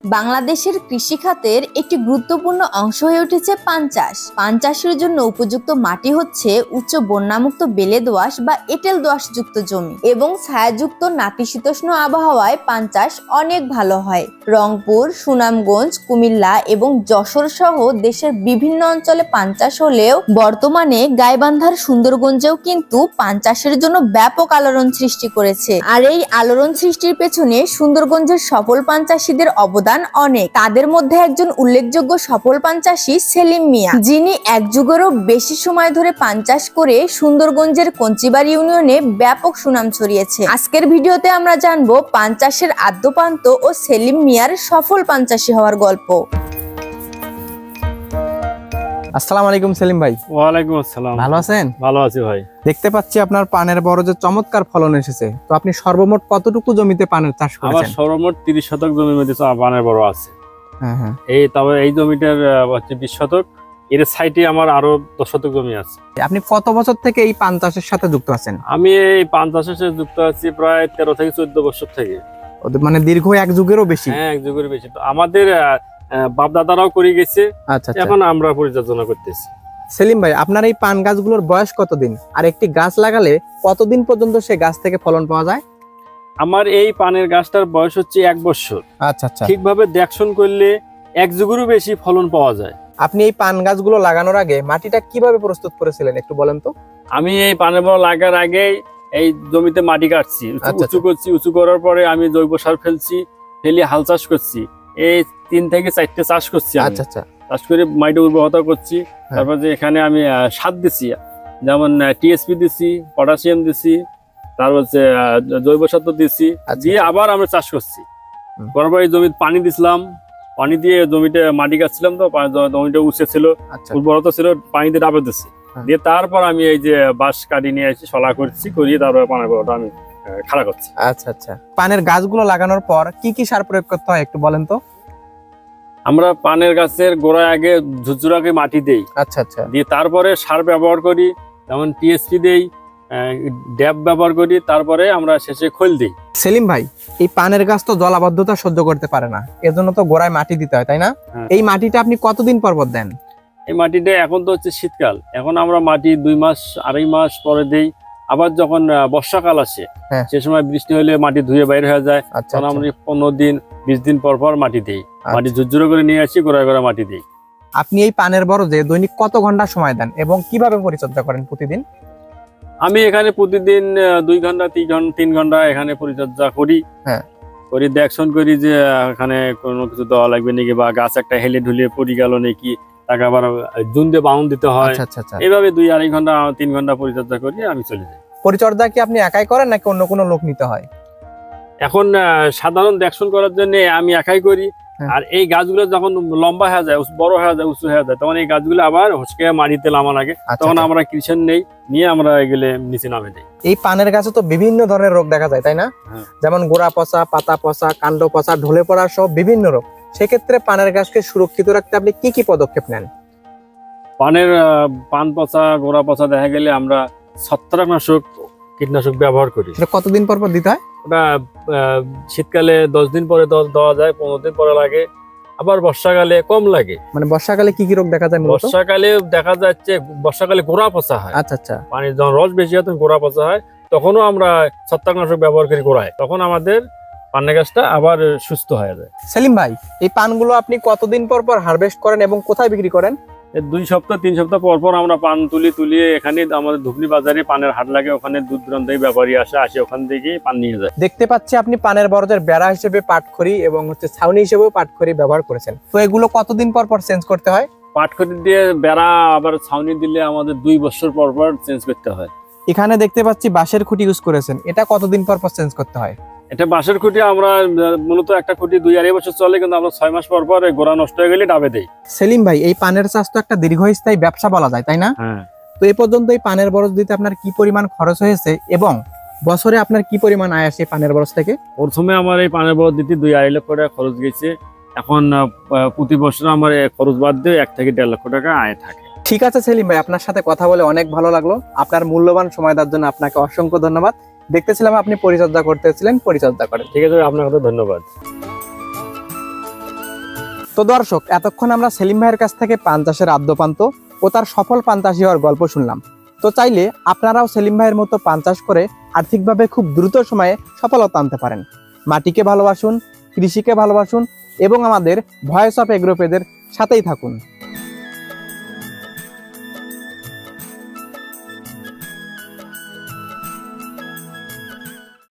বাংলাদেশের কৃষি খাতের একটি গুরুত্বপূর্ণ অংশ হয়ে উঠেছে পান চাষ। পান চাষের জন্য উপযুক্ত মাটি হচ্ছে উচ্চ বন্যামুক্ত বেলে দোআঁশ বা এঁটেল দোআঁশ যুক্ত জমি এবং ছায়াযুক্ত নাতিশীতোষ্ণ আবহাওয়ায় পান চাষ অনেক ভালো হয়। রংপুর, সুনামগঞ্জ, কুমিল্লা এবং যশোর সহ দেশের বিভিন্ন অঞ্চলে পান চাষ হলেও বর্তমানে গাইবান্ধার সুন্দরগঞ্জেও কিন্তু পান চাষের জন্য ব্যাপক আলোড়ন সৃষ্টি করেছে। আর এই আলোড়ন সৃষ্টির পেছনে সুন্দরগঞ্জের সফল পান চাষীদের অবদান অনেক। তাদের মধ্যে একজন উল্লেখযোগ্য সফল পান চাষী সেলিম মিয়া, যিনি এক যুগেরও বেশি সময় ধরে পান চাষ করে সুন্দরগঞ্জের কঞ্চিবাড়ি ইউনিয়নে ব্যাপক সুনাম ছড়িয়েছে। আজকের ভিডিওতে আমরা জানবো পান চাষের আদ্যপান্ত ও সেলিম মিয়ার সফল পান চাষী হওয়ার গল্প। আসসালামু আলাইকুম সেলিম ভাই। ওয়ালাইকুম আসসালাম। ভালো আছেন? ভালো আছি ভাই। দেখতে পাচ্ছি আপনার পানের বড় যে চমৎকার ফলন এসেছে। তো আপনি সর্বমোট কতটুকু জমিতে পানের চাষ করেছেন? আমার সর্বমোট 30 শতক জমির মধ্যে পানের বড় আছে। হ্যাঁ। তবে এই জমিটার হচ্ছে 20 শতক, এর সাইডে আমার আরো 10 শতক জমি আছে। আপনি কত বছর থেকে এই পান চাষের সাথে যুক্ত আছেন? আমি এই পান চাষের সাথে যুক্ত আছি প্রায় 13 থেকে 14 বছর থেকে। মানে দীর্ঘ এক যুগেরও বেশি? হ্যাঁ, এক যুগের বেশি। তো আমাদের বাপ দাদারাও করে গেছে, এখন আমরা পরিচর্যা করতেছি। সেলিম ভাই, আপনার এই পান গাছগুলোর বয়স কতদিন, আর একটি গাছ লাগালে কতদিন পর্যন্ত সে গাছ থেকে ফলন পাওয়া যায়? আমার এই পানের গাছটার বয়স হচ্ছে 1 বছর। আচ্ছা। ঠিকভাবে দেখশন করলে 1 যুগেরও বেশি ফলন পাওয়া যায়। আপনি এই পান গাছগুলো লাগানোর আগে মাটিটা কিভাবে প্রস্তুত করেছিলেন একটু বলেন তো? আমি এই পানের বড় লাগার আগে এই জমিতে মাটি কাটছি, উঁচু করছি। উঁচু করার পরে আমি জৈব সার ফেলি হাল চাষ করছি। এই 3 থেকে 4টে চাষ করছি। আচ্ছা। চাষ করে মাটি উর্বরতা করছি। তারপর যে এখানে আমি সার দিছি, যেমন টিএসপি দিছি, পটাশিয়াম দিছি, তারপর হচ্ছে জৈব সার দিছি, দিয়ে আবার আমরা চাষ করছি। তারপর এই জমিতে পানি দিছিলাম, পানি দিয়ে জমিতে মাটি কাটছিলাম। তো জমিটা উঁচে ছিল, উর্বরতা ছিল, পানি দিয়ে ডাবে দিছি। দিয়ে তারপর আমি এই যে বাঁশ কাটি নিয়ে এসে শলা করছি, করিয়ে তারপর পানের বড়টা আমি খাড়া করছি। আচ্ছা। পানের গাছগুলো লাগানোর পর কি কি সার প্রয়োগ করতে হয় একটু বলেন তো? আমরা পানের গাছের গোড়ায় আগে ঝুরঝুরাকে মাটি দেই। আচ্ছা। দিয়ে তারপরে সার ব্যবহার করি, যেমন টিএসপি দেই, ড্যাপ ব্যবহার করি, তারপরে আমরা শেষে খোল দিই। সেলিম ভাই, এই পানের গাছ তো জলাবদ্ধতা সহ্য করতে পারে না, এজন্য তো গোড়ায় মাটি দিতে হয়, তাই না? এই মাটিটা আপনি কতদিন পর দেন? এই মাটিটা এখন তো হচ্ছে শীতকাল, এখন আমরা মাটি 2 মাস 2.5 মাস পরে দেই। আবার যখন বর্ষাকাল আসে, সে সময় বৃষ্টি হলে মাটি ধুয়ে বাইরে হয়ে যায়, তখন আমরা 15 দিন 20 দিন পর মাটি দিই। মাটি ঝুরঝুরে করে নিয়ে আসি, গোড়ায় গোড়ায় মাটি দিই। আপনি এই পানের বরজে দৈনিক কত ঘন্টা সময় দেন এবং কিভাবে পরিচর্যা করেন প্রতিদিন? আমি এখানে প্রতিদিন 2 ঘন্টা 3 ঘন্টা এখানে পরিচর্যা করি। করি, দেখশন করি যে এখানে কোনো কিছু দেওয়া লাগবে নাকি, বা গাছ একটা হেলে ঢুলে পড়ে গেল নাকি, তাকে আবার জুন দিয়ে বাউন্ড দিতে হয়। এইভাবে 2-2.5 ঘন্টা 3 ঘন্টা পরিচর্যা করি, আমি চলে যাই। পরিচর্যা কি আপনি একাই করেন নাকি অন্য কোনো লোক নিতে হয়? এখন সাধারণ দেখশন করার জন্য আমি একাই করি। আর এই গাছগুলো যখন লম্বা হয়ে যায়, বড় হয়ে যায়, উঁচু হয়ে যায়, তখন এই গাছগুলো আবার হসকে মাটিতে নামা লাগে। তখন আমরা কৃষণ নিয়ে আমরা এগুলো নিচে নামে দিই। এই পানের গাছে তো বিভিন্ন ধরনের রোগ দেখা যায়, তাই না? যেমন গোড়া পচা, পাতা পচা, কাণ্ড পচা, ঢলে পড়া সহ বিভিন্ন রোগ। সেক্ষেত্রে পানের গাছকে সুরক্ষিত রাখতে আপনি কি কি পদক্ষেপ নেন? পান পচা, গোড়া পচা দেখা গেলে আমরা ছত্রাকনাশক কীটনাশক ব্যবহার করি। কতদিন পর দিতে হয়? ওটা শীতকালে 10 দিন পরে দেওয়া যায়, 15 দিন পরে লাগে, আবার বর্ষাকালে কম লাগে। মানে বর্ষাকালে কি কি রোগ দেখা যায়? বর্ষাকালে দেখা যাচ্ছে গোড়া পচা হয়। আচ্ছা। পানি যখন রস বেশি হয় তখন গোড়া পচা হয়, তখনও আমরা ছত্রাকনাশক ব্যবহার করি গোড়ায়, তখন আমাদের পানের গাছটা আবার সুস্থ হয়ে যায়। সেলিম ভাই, এই পানগুলো আপনি কতদিন পর হারভেস্ট করেন এবং কোথায় বিক্রি করেন? 2 সপ্তাহ 3 সপ্তাহ পর আমরা পান তুলিয়ে এখানে আমাদের ধুবড়ি বাজারে পানের হাট লাগে, ওখানে দূর দূরান্ত থেকে ব্যাপারী আসে, ওখান থেকে পান নিয়ে যায়। দেখতে পাচ্ছি আপনি পানের বরজের বেড়া হিসেবে পাটখড়ি এবং ছাউনি হিসেবেও পাটখড়ি ব্যবহার করেছেন। তো এগুলো কতদিন পর চেঞ্জ করতে হয়? পাটখড়ি দিয়ে বেড়া আবার ছাউনি দিলে আমাদের 2 বছর পর চেঞ্জ করতে হয়। এখানে দেখতে পাচ্ছি বাঁশের খুঁটি ইউজ করেছেন, এটা কতদিন পর চেঞ্জ করতে হয়? এটা বাঁশের খুঁটি আমরা মূলত একটা খুঁটি 2-2.5 বছর চলে, কিন্তু আমরা 6 মাস পর গোড়া নষ্ট হয়ে গেলে ডাবে দেই। সেলিম ভাই, এই পানের চাষ তো একটা দীর্ঘস্থায়ী ব্যবসা বলা যায়, তাই না? তো এই পর্যন্ত এই পানের বরজ দিতে আপনার কি পরিমাণ খরচ হয়েছে এবং বছরে আপনার কি পরিমাণ আয় আসে পানের বরজ থেকে? প্রথমে আমার এই পানের বরজ দিতে 2-2.5 লক্ষ টাকা খরচ গেছে। এখন প্রতি বছর আমার খরচ বাদ দিয়ে 1 থেকে 1.5 লক্ষ টাকা আয় থাকে। ঠিক আছে সেলিম ভাই, আপনার সাথে কথা বলে অনেক ভালো লাগলো। আপনার মূল্যবান সময় দেওয়ার জন্য আপনাকে অসংখ্য ধন্যবাদ। দেখতেছিলাম আপনি পরিচর্যা করতেছিলেন, পরিচর্যা করেন। ঠিক আছে, আপনাকে ধন্যবাদ। তো দর্শক, এতক্ষণ আমরা সেলিম ভাইয়ের কাছ থেকে পান চাষের আদ্যপান্ত ও তার সফল পান চাষি হওয়ার গল্প শুনলাম। তো চাইলে আপনারাও সেলিম ভাইয়ের মতো পান চাষ করে আর্থিকভাবে খুব দ্রুত সময়ে সফলতা আনতে পারেন। মাটিকে ভালোবাসুন, কৃষিকে ভালোবাসুন এবং আমাদের ভয়েস অফ এগ্রো পেজের সাথেই থাকুন।